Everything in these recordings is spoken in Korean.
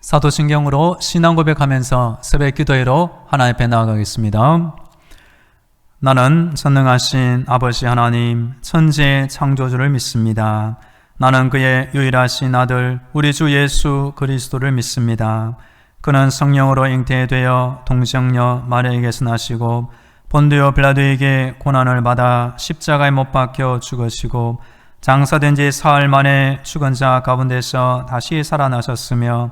사도신경으로 신앙 고백하면서 새벽 기도회로 하나님 앞에 나아가겠습니다. 나는 전능하신 아버지 하나님, 천지의 창조주를 믿습니다. 나는 그의 유일하신 아들 우리 주 예수 그리스도를 믿습니다. 그는 성령으로 잉태되어 동정녀 마리아에게서 나시고 본디오 빌라도에게 고난을 받아 십자가에 못 박혀 죽으시고 장사된 지 사흘 만에 죽은 자 가운데서 다시 살아나셨으며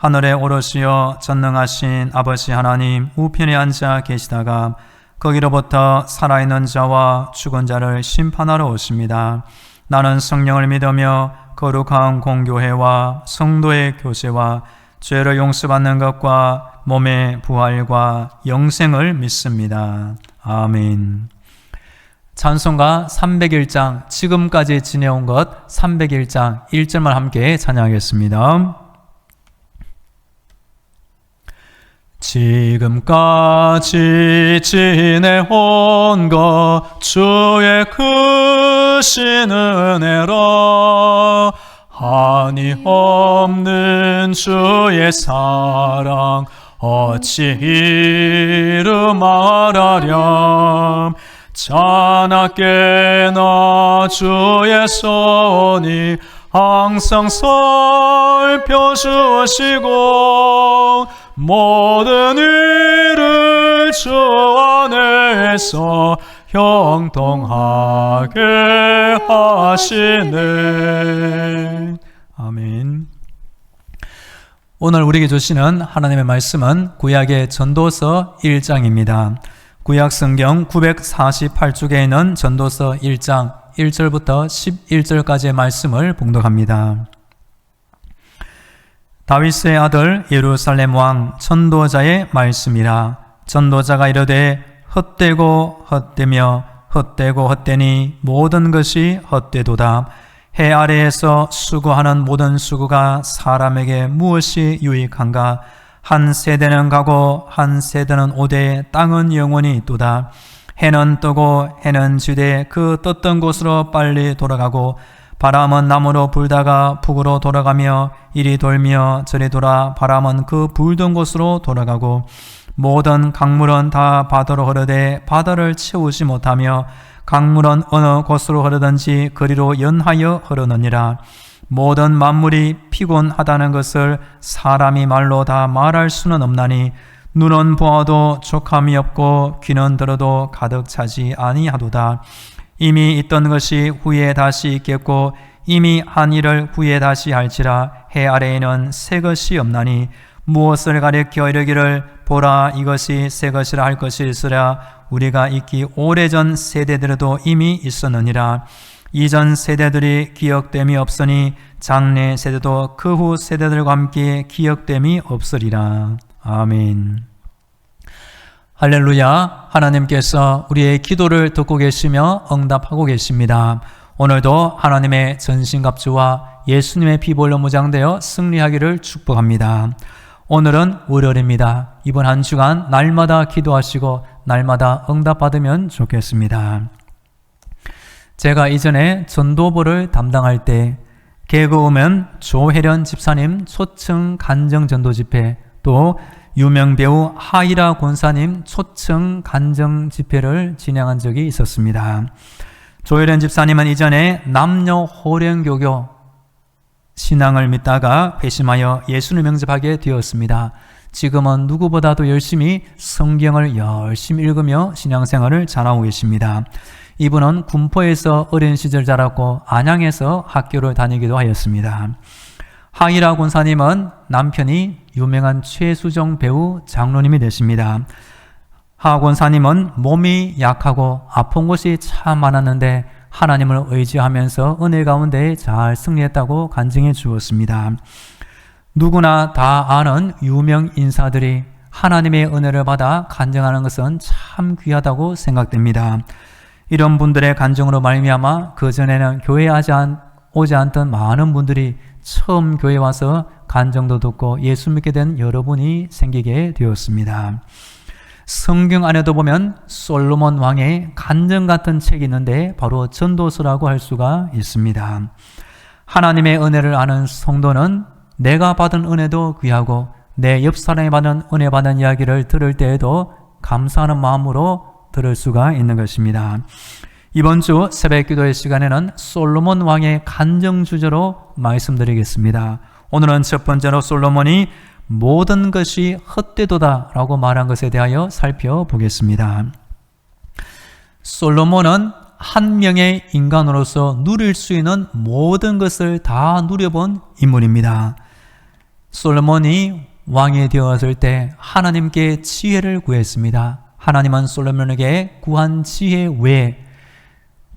하늘에 오르시어 전능하신 아버지 하나님 우편에 앉아 계시다가 거기로부터 살아있는 자와 죽은 자를 심판하러 오십니다. 나는 성령을 믿으며 거룩한 공교회와 성도의 교제와 죄를 용서받는 것과 몸의 부활과 영생을 믿습니다. 아멘. 찬송가 301장 지금까지 지내온 것 301장 1절만 함께 찬양하겠습니다. 지금까지 지내온 것 주의 크신 은혜라 한이 없는 주의 사랑 어찌 이루 말하렴 자나깨나 주의 손이 항상 살펴주시고 모든 일을 주 안에서 형통하게 하시네. 아멘. 오늘 우리에게 주시는 하나님의 말씀은 구약의 전도서 1장입니다. 구약 성경 948쪽에 있는 전도서 1장 1절부터 11절까지의 말씀을 봉독합니다. 다윗의 아들 예루살렘 왕 전도자의 말씀이라. 전도자가 이르되 헛되고 헛되며 헛되고 헛되니 모든 것이 헛되도다. 해 아래에서 수고하는 모든 수고가 사람에게 무엇이 유익한가? 한 세대는 가고 한 세대는 오되 땅은 영원히 있도다. 해는 뜨고 해는 지되 그 떴던 곳으로 빨리 돌아가고 바람은 남으로 불다가 북으로 돌아가며 이리 돌며 저리 돌아 바람은 그 불던 곳으로 돌아가고 모든 강물은 다 바다로 흐르되 바다를 채우지 못하며 강물은 어느 곳으로 흐르든지 그리로 연하여 흐르느니라. 모든 만물이 피곤하다는 것을 사람이 말로 다 말할 수는 없나니 눈은 보아도 족함이 없고 귀는 들어도 가득 차지 아니하도다. 이미 있던 것이 후에 다시 있겠고 이미 한 일을 후에 다시 할지라. 해 아래에는 새 것이 없나니 무엇을 가리켜 이르기를 보라 이것이 새 것이라 할 것이 있으랴. 우리가 있기 오래전 세대들에도 이미 있었느니라. 이전 세대들이 기억됨이 없으니 장래 세대도 그 후 세대들과 함께 기억됨이 없으리라. 아멘. 할렐루야. 하나님께서 우리의 기도를 듣고 계시며 응답하고 계십니다. 오늘도 하나님의 전신갑주와 예수님의 피볼로 무장되어 승리하기를 축복합니다. 오늘은 월요일입니다. 이번 한 주간 날마다 기도하시고 날마다 응답받으면 좋겠습니다. 제가 이전에 전도부를 담당할 때 개그우먼 조혜련 집사님 초청 간정 전도 집회, 또 유명 배우 하이라 권사님 초청 간정 집회를 진행한 적이 있었습니다. 조혜련 집사님은 이전에 남녀 호령교교 신앙을 믿다가 회심하여 예수를 영접하게 되었습니다. 지금은 누구보다도 열심히 성경을 열심히 읽으며 신앙생활을 잘하고 계십니다. 이분은 군포에서 어린 시절 자랐고 안양에서 학교를 다니기도 하였습니다. 하이라 권사님은 남편이 유명한 최수정 배우 장로님이 되십니다. 하 권사님은 몸이 약하고 아픈 곳이 참 많았는데 하나님을 의지하면서 은혜 가운데 잘 승리했다고 간증해 주었습니다. 누구나 다 아는 유명 인사들이 하나님의 은혜를 받아 간증하는 것은 참 귀하다고 생각됩니다. 이런 분들의 간증으로 말미암아 그전에는 교회에 오지 않던 많은 분들이 처음 교회에 와서 간증도 듣고 예수 믿게 된 여러분이 생기게 되었습니다. 성경 안에도 보면 솔로몬 왕의 간증 같은 책이 있는데 바로 전도서라고 할 수가 있습니다. 하나님의 은혜를 아는 성도는 내가 받은 은혜도 귀하고 내 옆 사람이 받은 은혜 받은 이야기를 들을 때에도 감사하는 마음으로 들을 수가 있는 것입니다. 이번 주 새벽 기도의 시간에는 솔로몬 왕의 간증 주제로 말씀드리겠습니다. 오늘은 첫 번째로 솔로몬이 모든 것이 헛되도다 라고 말한 것에 대하여 살펴보겠습니다. 솔로몬은 한 명의 인간으로서 누릴 수 있는 모든 것을 다 누려본 인물입니다. 솔로몬이 왕이 되었을 때 하나님께 지혜를 구했습니다. 하나님은 솔로몬에게 구한 지혜 외에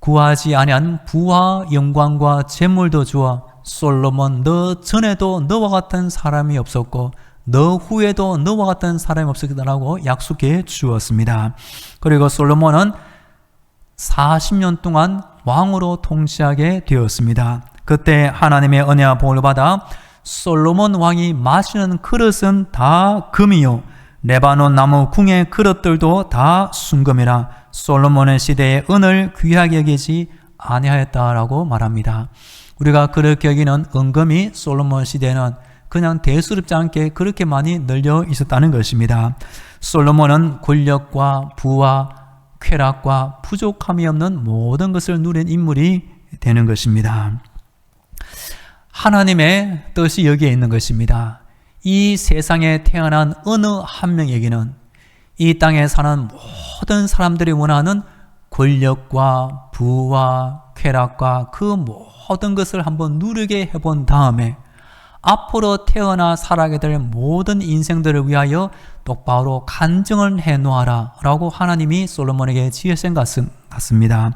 구하지 아니한 부와 영광과 재물도 주어 솔로몬 너 전에도 너와 같은 사람이 없었고 너 후에도 너와 같은 사람이 없었다라고 약속해 주었습니다. 그리고 솔로몬은 40년 동안 왕으로 통치하게 되었습니다. 그때 하나님의 은혜와 복을 받아 솔로몬 왕이 마시는 그릇은 다 금이요 레바논 나무 궁의 그릇들도 다 순금이라 솔로몬의 시대에 은을 귀하게 여기지 아니하였다라고 말합니다. 우리가 그렇게 여기는 은금이 솔로몬 시대에는 그냥 대수롭지 않게 그렇게 많이 널려 있었다는 것입니다. 솔로몬은 권력과 부와 쾌락과 부족함이 없는 모든 것을 누린 인물이 되는 것입니다. 하나님의 뜻이 여기에 있는 것입니다. 이 세상에 태어난 어느 한 명에게는 이 땅에 사는 모든 사람들이 원하는 권력과 부와 쾌락과 그 모든 것을 한번 누리게 해본 다음에 앞으로 태어나 살아가게 될 모든 인생들을 위하여 똑바로 간증을 해놓아라 라고 하나님이 솔로몬에게 지으신 것 같습니다.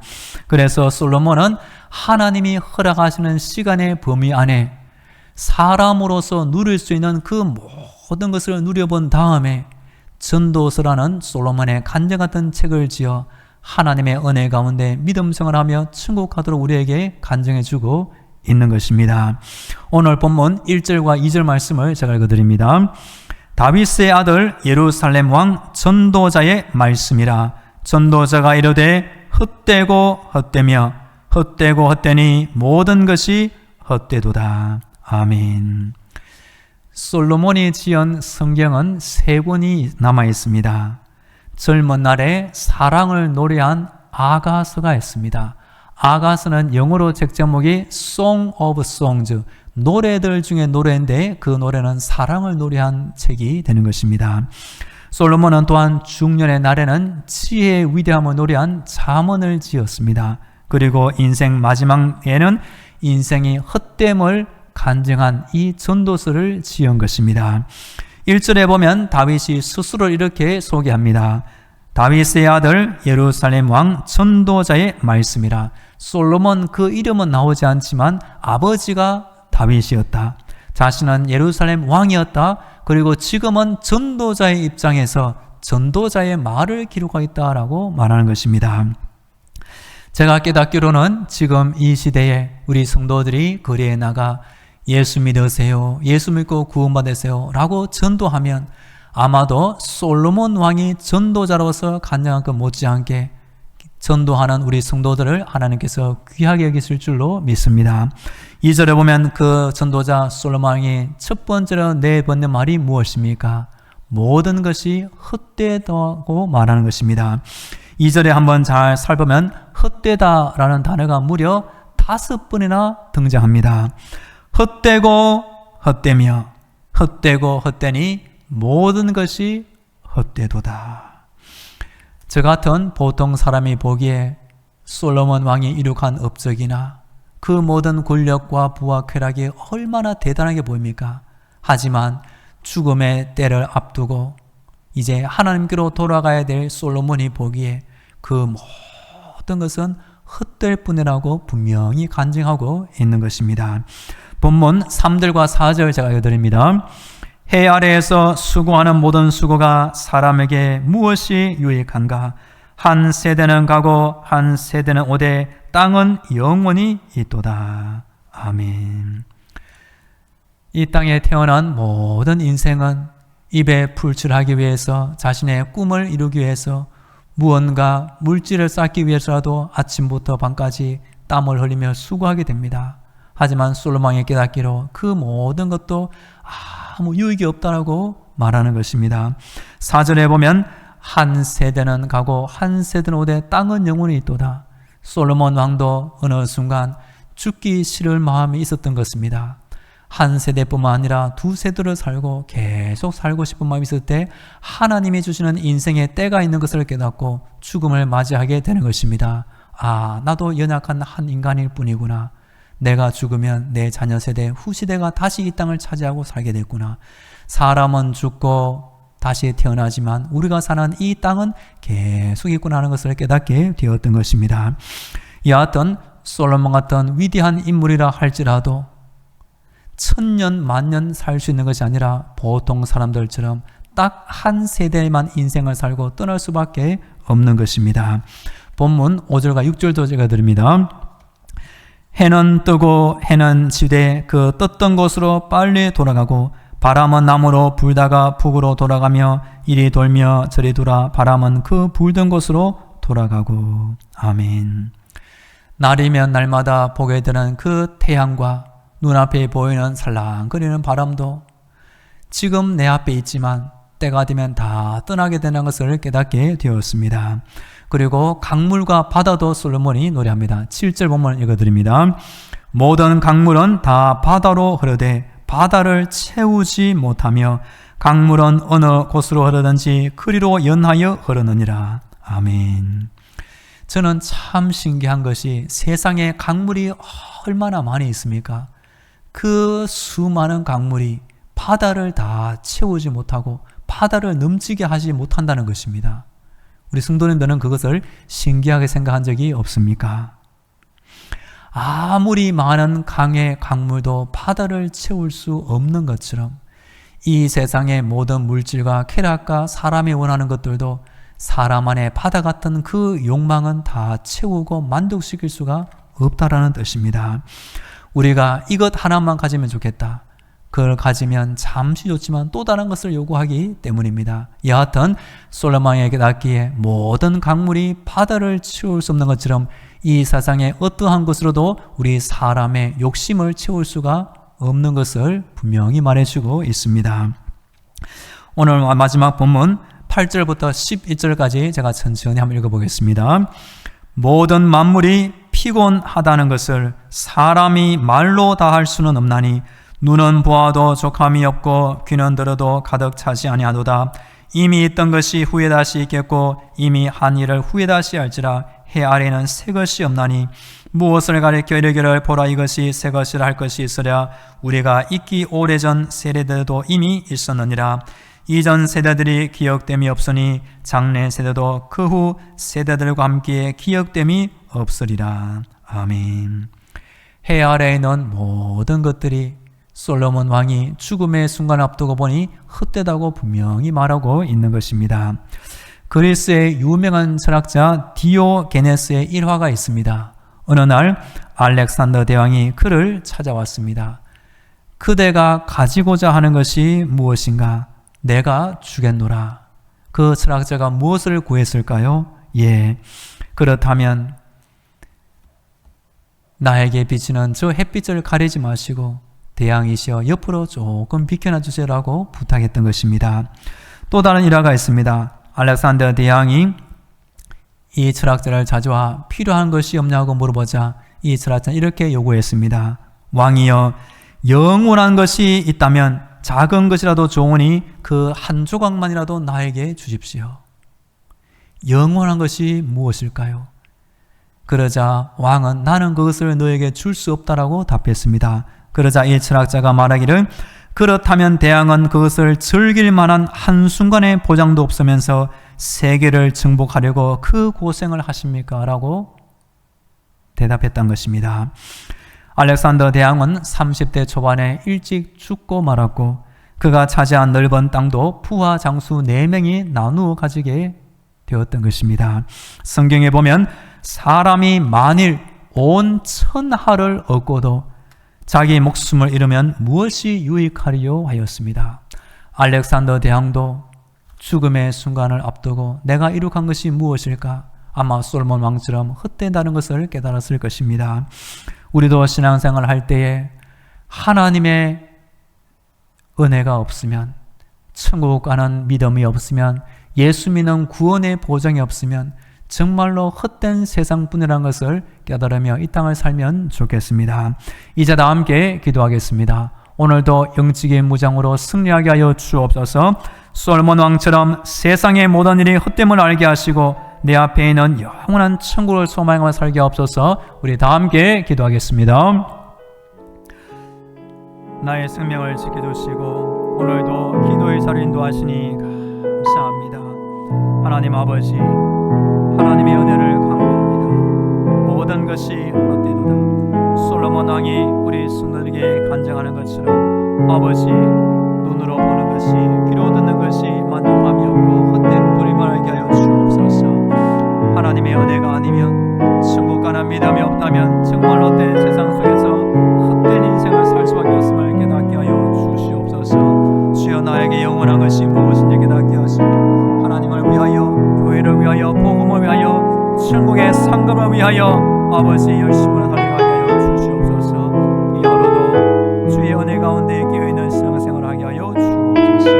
그래서 솔로몬은 하나님이 허락하시는 시간의 범위 안에 사람으로서 누릴 수 있는 그 모든 것을 누려본 다음에 전도서라는 솔로몬의 간증 같은 책을 지어 하나님의 은혜 가운데 믿음 생활하며 천국하도록 우리에게 간증해주고 있는 것입니다. 오늘 본문 1절과 2절 말씀을 제가 읽어드립니다. 다윗의 아들 예루살렘 왕 전도자의 말씀이라. 전도자가 이르되 헛되고 헛되며 헛되고 헛되니 모든 것이 헛되도다. 아멘. 솔로몬이 지은 성경은 3권이 남아 있습니다. 젊은 날에 사랑을 노래한 아가서가 있습니다. 아가서는 영어로 책 제목이 Song of Songs, 노래들 중에 노래인데 그 노래는 사랑을 노래한 책이 되는 것입니다. 솔로몬은 또한 중년의 날에는 지혜의 위대함을 노래한 잠언을 지었습니다. 그리고 인생 마지막에는 인생이 헛됨을 간증한 이 전도서를 지은 것입니다. 1절에 보면 다윗이 스스로를 이렇게 소개합니다. 다윗의 아들 예루살렘 왕 전도자의 말씀이라. 솔로몬 그 이름은 나오지 않지만 아버지가 다윗이었다. 자신은 예루살렘 왕이었다. 그리고 지금은 전도자의 입장에서 전도자의 말을 기록하겠다라고 말하는 것입니다. 제가 깨닫기로는 지금 이 시대에 우리 성도들이 거리에 나가 예수 믿으세요, 예수 믿고 구원받으세요 라고 전도하면 아마도 솔로몬 왕이 전도자로서 간증한 것 못지않게 전도하는 우리 성도들을 하나님께서 귀하게 여기실 줄로 믿습니다. 2절에 보면 그 전도자 솔로몬 왕이 첫 번째로 내뱉는 말이 무엇입니까? 모든 것이 헛되다고 말하는 것입니다. 2절에 한번 잘 살펴보면 헛되다라는 단어가 무려 5번이나 등장합니다. 헛되고 헛되며 헛되고 헛되니 모든 것이 헛되도다. 저 같은 보통 사람이 보기에 솔로몬 왕이 이룩한 업적이나 그 모든 권력과 부와 쾌락이 얼마나 대단하게 보입니까? 하지만 죽음의 때를 앞두고 이제 하나님께로 돌아가야 될 솔로몬이 보기에 그 모든 것은 헛될 뿐이라고 분명히 간증하고 있는 것입니다. 본문 3절과 4절 제가 읽어드립니다. 해 아래에서 수고하는 모든 수고가 사람에게 무엇이 유익한가? 한 세대는 가고 한 세대는 오되 땅은 영원히 있도다. 아멘. 이 땅에 태어난 모든 인생은 입에 풀칠하기 위해서 자신의 꿈을 이루기 위해서 무언가 물질을 쌓기 위해서라도 아침부터 밤까지 땀을 흘리며 수고하게 됩니다. 하지만 솔로몬이 깨닫기로 그 모든 것도 아무 유익이 없다라고 말하는 것입니다. 4절에 보면 한 세대는 가고 한 세대는 오되 땅은 영원히 있도다. 솔로몬 왕도 어느 순간 죽기 싫을 마음이 있었던 것입니다. 한 세대뿐만 아니라 두 세대를 살고 계속 살고 싶은 마음이 있을 때 하나님이 주시는 인생의 때가 있는 것을 깨닫고 죽음을 맞이하게 되는 것입니다. 나도 연약한 한 인간일 뿐이구나. 내가 죽으면 내 자녀 세대, 후세대가 다시 이 땅을 차지하고 살게 됐구나. 사람은 죽고 다시 태어나지만 우리가 사는 이 땅은 계속 있구나 하는 것을 깨닫게 되었던 것입니다. 여하튼 솔로몬 같은 위대한 인물이라 할지라도 1000년, 만년 살 수 있는 것이 아니라 보통 사람들처럼 딱 한 세대만 인생을 살고 떠날 수밖에 없는 것입니다. 본문 5절과 6절도 제가 드립니다. 해는 뜨고 해는 지되 그 떴던 곳으로 빨리 돌아가고 바람은 남으로 불다가 북으로 돌아가며 이리 돌며 저리 돌아 바람은 그 불던 곳으로 돌아가고. 아멘. 날이면 날마다 보게 되는 그 태양과 눈앞에 보이는 살랑거리는 바람도 지금 내 앞에 있지만 때가 되면 다 떠나게 되는 것을 깨닫게 되었습니다. 그리고 강물과 바다도 솔로몬이 노래합니다. 7절 본문을 읽어드립니다. 모든 강물은 다 바다로 흐르되 바다를 채우지 못하며 강물은 어느 곳으로 흐르든지 그리로 연하여 흐르느니라. 아멘. 저는 참 신기한 것이 세상에 강물이 얼마나 많이 있습니까? 그 수많은 강물이 바다를 다 채우지 못하고 바다를 넘치게 하지 못한다는 것입니다. 우리 성도님들은 그것을 신기하게 생각한 적이 없습니까? 아무리 많은 강의 강물도 바다를 채울 수 없는 것처럼 이 세상의 모든 물질과 쾌락과 사람이 원하는 것들도 사람 안에 바다 같은 그 욕망은 다 채우고 만족시킬 수가 없다라는 뜻입니다. 우리가 이것 하나만 가지면 좋겠다. 그걸 가지면 잠시 좋지만 또 다른 것을 요구하기 때문입니다. 여하튼 솔로몬에게 닿기에 모든 강물이 바다를 채울 수 없는 것처럼 이 세상의 어떠한 것으로도 우리 사람의 욕심을 채울 수가 없는 것을 분명히 말해주고 있습니다. 오늘 마지막 본문 8절부터 11절까지 제가 천천히 한번 읽어보겠습니다. 모든 만물이 피곤하다는 것을 사람이 말로 다 할 수는 없나니 눈은 보아도 족함이 없고 귀는 들어도 가득 차지 아니하도다. 이미 있던 것이 후에 다시 있겠고 이미 한 일을 후에 다시 할지라. 해 아래는 새 것이 없나니 무엇을 가리켜 이르기를 보라 이것이 새 것이라 할 것이 있으랴. 우리가 있기 오래전 세대들도 이미 있었느니라. 이전 세대들이 기억됨이 없으니 장래 세대도 그 후 세대들과 함께 기억됨이 없으리라. 아멘. 해 아래에 있는 모든 것들이 솔로몬 왕이 죽음의 순간 앞두고 보니 헛되다고 분명히 말하고 있는 것입니다. 그리스의 유명한 철학자 디오게네스의 일화가 있습니다. 어느 날 알렉산더 대왕이 그를 찾아왔습니다. 그대가 가지고자 하는 것이 무엇인가? 내가 주겠노라. 그 철학자가 무엇을 구했을까요? 그렇다면 나에게 비치는 저 햇빛을 가리지 마시고 대왕이시여 옆으로 조금 비켜나 주세요라고 부탁했던 것입니다. 또 다른 일화가 있습니다. 알렉산더 대왕이 이 철학자를 찾아와 필요한 것이 없냐고 물어보자 이 철학자는 이렇게 요구했습니다. 왕이여, 영원한 것이 있다면 작은 것이라도 좋으니 그 한 조각만이라도 나에게 주십시오. 영원한 것이 무엇일까요? 그러자 왕은 나는 그것을 너에게 줄 수 없다라고 답했습니다. 그러자 이 철학자가 말하기를 그렇다면 대왕은 그것을 즐길 만한 한순간의 보장도 없으면서 세계를 정복하려고 그 고생을 하십니까? 라고 대답했던 것입니다. 알렉산더 대왕은 30대 초반에 일찍 죽고 말았고 그가 차지한 넓은 땅도 부하 장수 4명이 나누어 가지게 되었던 것입니다. 성경에 보면 사람이 만일 온 천하를 얻고도 자기 목숨을 잃으면 무엇이 유익하리요 하였습니다. 알렉산더 대왕도 죽음의 순간을 앞두고 내가 이룩한 것이 무엇일까? 아마 솔로몬 왕처럼 헛된다는 것을 깨달았을 것입니다. 우리도 신앙생활을 할 때에 하나님의 은혜가 없으면, 천국 가는 믿음이 없으면, 예수 믿는 구원의 보장이 없으면 정말로 헛된 세상뿐이라는 것을 깨달으며 이 땅을 살면 좋겠습니다. 이제 다 함께 기도하겠습니다. 오늘도 영적인 무장으로 승리하게 하여 주옵소서. 솔몬 왕처럼 세상의 모든 일이 헛됨을 알게 하시고 내 앞에 있는 영원한 천국을 소망하며 살게 하옵소서. 우리 다 함께 기도하겠습니다. 나의 생명을 지켜주시고 오늘도 기도의 자리를 인도하시니 감사합니다. 하나님 아버지, 하나님의 은혜를 간구합니다. 모든 것이 헛되도다. 솔로몬 왕이 우리 성도에게 간증하는 것처럼 아버지, 눈으로 보는 것이, 귀로 듣는 것이 만족함이 없고 헛된 뿌림을 알게 하여 주옵소서. 하나님의 은혜가 아니면, 천국 가는 믿음이 없다면 정말 헛된 세상 속에서 헛된 인생을 살 수밖에 없음을 깨닫게 하여 주시옵소서. 주여, 나에게 영원한 것이 무엇인지 깨닫게 하시고 하나님을 위하여, 교회를 위하여, 복음을 위하여, 천국의 상급을 위하여 아버지 열심으로 달려가게 하여 주시옵소서. 이 하루도 주의 은혜 가운데 깨어있는 신앙생활을 하게 하여 주옵소서.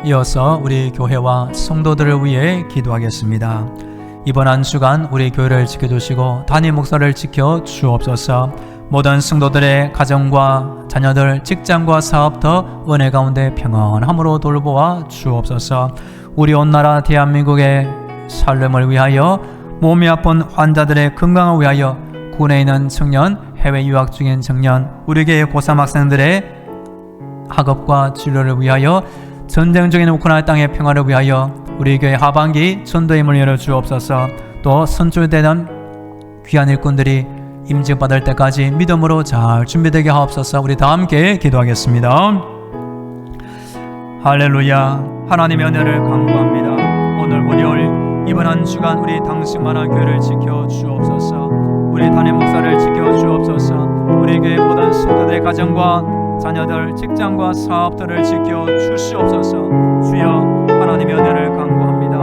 이어서 우리 교회와 성도들을 위해 기도하겠습니다. 이번 한 주간 우리 교회를 지켜주시고 담임 목사를 지켜 주옵소서. 모든 성도들의 가정과 자녀들, 직장과 사업터 은혜 가운데 평안함으로 돌보아 주옵소서. 우리 온 나라 대한민국의 살림을 위하여, 몸이 아픈 환자들의 건강을 위하여, 군에 있는 청년, 해외 유학 중인 청년, 우리 교회 고3 학생들의 학업과 진로를 위하여, 전쟁 중인 우크라이나 땅의 평화를 위하여 우리 교회 하반기 전도의 문을 열어 주옵소서. 또 선출되는 귀한 일꾼들이 임직받을 때까지 믿음으로 잘 준비되게 하옵소서. 우리 다 함께 기도하겠습니다. 할렐루야. 하나님의 은혜를 간구합니다. 오늘 월요일 이번 한 주간 우리 당신만한 교회를 지켜 주옵소서. 우리 담임 목사를 지켜 주옵소서. 우리 교회 모든 성도들의 가정과 자녀들, 직장과 사업들을 지켜 주시옵소서. 주여, 하나님의 은혜를 간구합니다.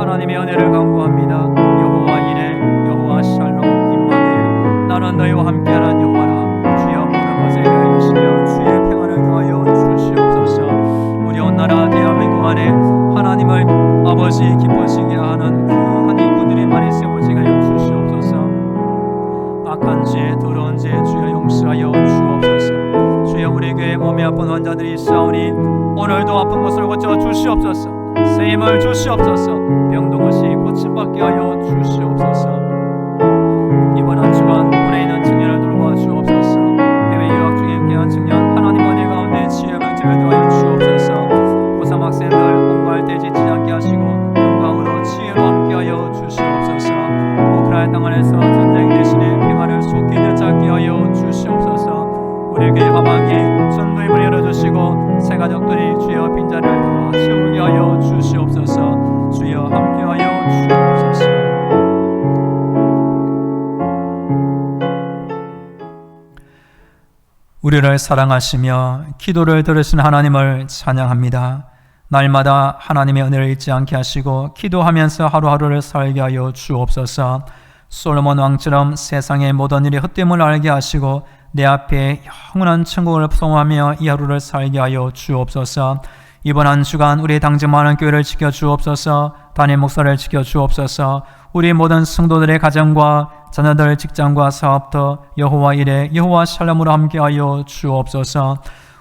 하나님의 은혜를 간구합니다. 여호와 이레, 여호와 샬롬 임마누엘, 나는 너희와 함께하는 여호와라. 주여, 모든 것에 대하여 주시며 주의 평안을 더하여 주시옵소서. 우리 온 나라 대한민국 안에 하나님을 아버지 기쁘시게 하는 귀한 일꾼들이 많이 세워지게 하여 주시옵소서. 악한 죄, 더러운 죄 주여 용서하여 주옵소서. 주여, 우리 교회 몸이 아픈 환자들이 있사오니 오늘도 아픈 것을 고쳐 주시옵소서. 세임을 주시옵소서. 병든 것이 고침받게 하여 주시옵소서. 이번 한 주간 군에 있는 청년을 돌봐 주옵소서. 해외 유학 중인 귀한 청년, 하나님 은혜 가운데 지혜와 명철을 더하여 주옵소서. 고3 학생들 공부할 때 지치지 않게 하시고 건강으로 지혜로 함께 하여 주시옵소서. 우크라이나 땅 안에서 전쟁 대신에 평화를 속히 되찾게 하여 주시옵소서. 우리 교회 하반기 전도의 문을 열어주시고 새 가족들이 주여 빈자리를 다 채우게 하여 주시옵소서. 주여 함께하여 주옵소서. 우리를 사랑하시며 기도를 들으신 하나님을 찬양합니다. 날마다 하나님의 은혜를 잊지 않게 하시고 기도하면서 하루하루를 살게 하여 주옵소서. 솔로몬 왕처럼 세상의 모든 일이 헛됨을 알게 하시고 내 앞에 영원한 천국을 소망하며 이 하루를 살게 하여 주옵소서. 이번 한 주간 우리 당직 많은 교회를 지켜 주옵소서. 담임 목사를 지켜 주옵소서. 우리 모든 성도들의 가정과 자녀들, 직장과 사업터 여호와 이레, 여호와 샬롬으로 함께하여 주옵소서.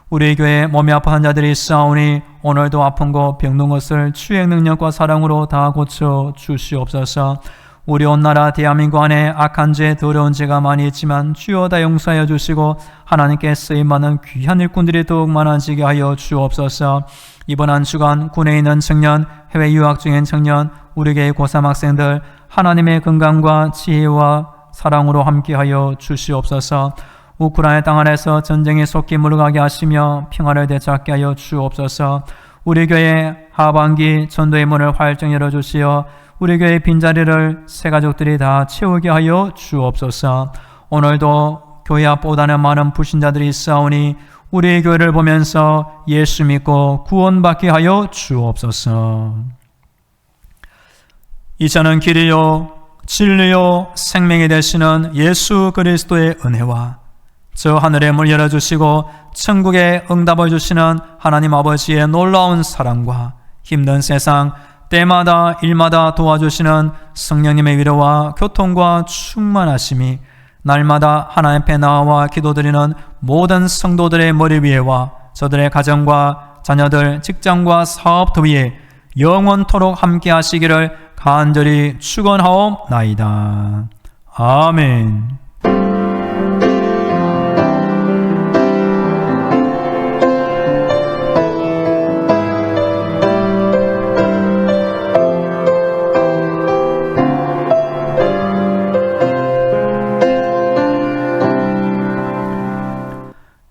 우리 교회 몸이 아픈 환자들이 있사오니 오늘도 아픈 것, 병든 것을 주의 능력과 사랑으로 다 고쳐 주시옵소서. 우리 온 나라 대한민국 안에 악한 죄, 더러운 죄가 많이 있지만 주여 다 용서하여 주시고 하나님께 쓰임받는 귀한 일꾼들이 더욱 많아지게 하여 주옵소서. 이번 한 주간 군에 있는 청년, 해외 유학 중인 청년, 우리 교회 고3 학생들 하나님의 건강과 지혜와 사랑으로 함께하여 주시옵소서. 우크라이나 땅 안에서 전쟁이 속히 물러가게 하시며 평화를 되찾게 하여 주옵소서. 우리 교회 하반기 전도의 문을 활짝 열어주시어 우리 교회 빈자리를 새 가족들이 다 채우게 하여 주옵소서. 오늘도 교회 앞보다는 많은 불신자들이 있사오니 우리 교회를 보면서 예수 믿고 구원받게 하여 주옵소서. 이제는 길이요 진리요 생명이 되시는 예수 그리스도의 은혜와 저 하늘의 문 열어주시고 천국에 응답을 주시는 하나님 아버지의 놀라운 사랑과 힘든 세상 때마다 일마다 도와주시는 성령님의 위로와 교통과 충만하심이 날마다 하나님 앞에 나와 기도드리는 모든 성도들의 머리 위에와 저들의 가정과 자녀들, 직장과 사업터 위에 영원토록 함께 하시기를 간절히 축원하옵나이다. 아멘.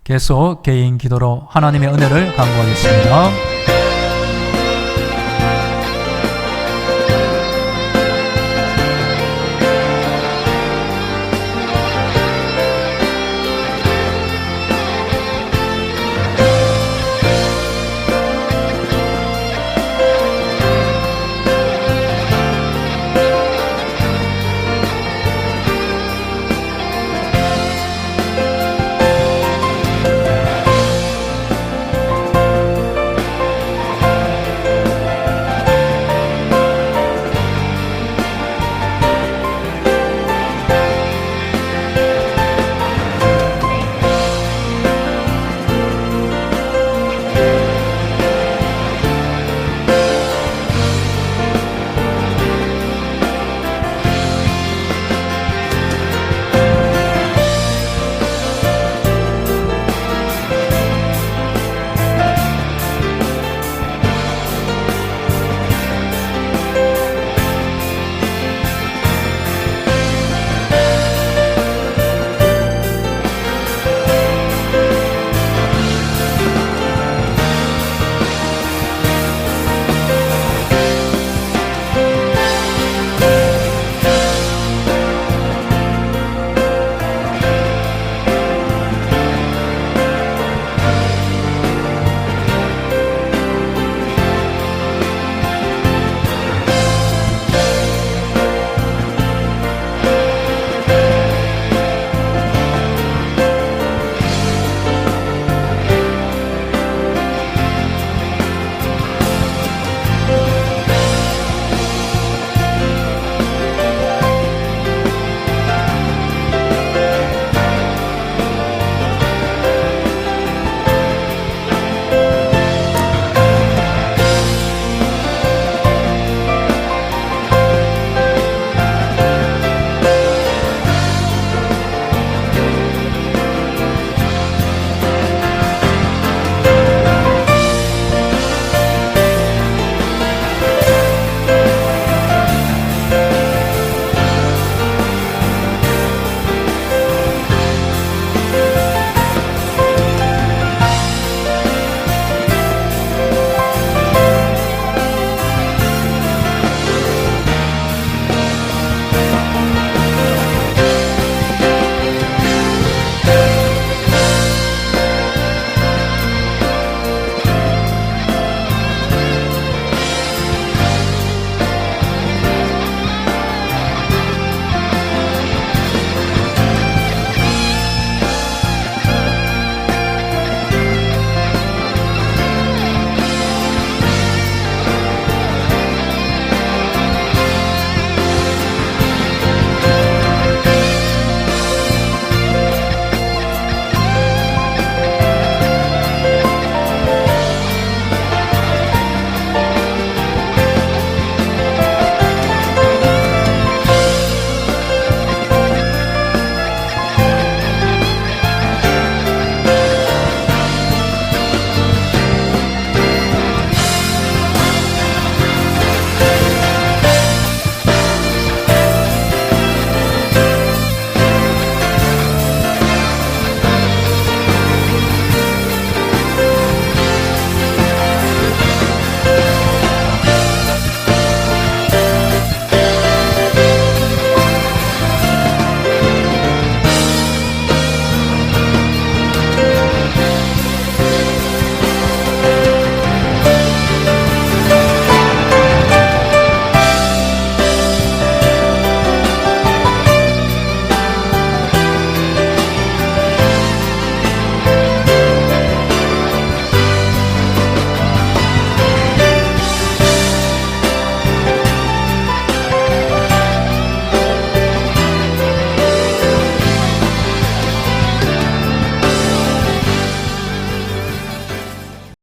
계속 개인 기도로 하나님의 은혜를 간구하겠습니다.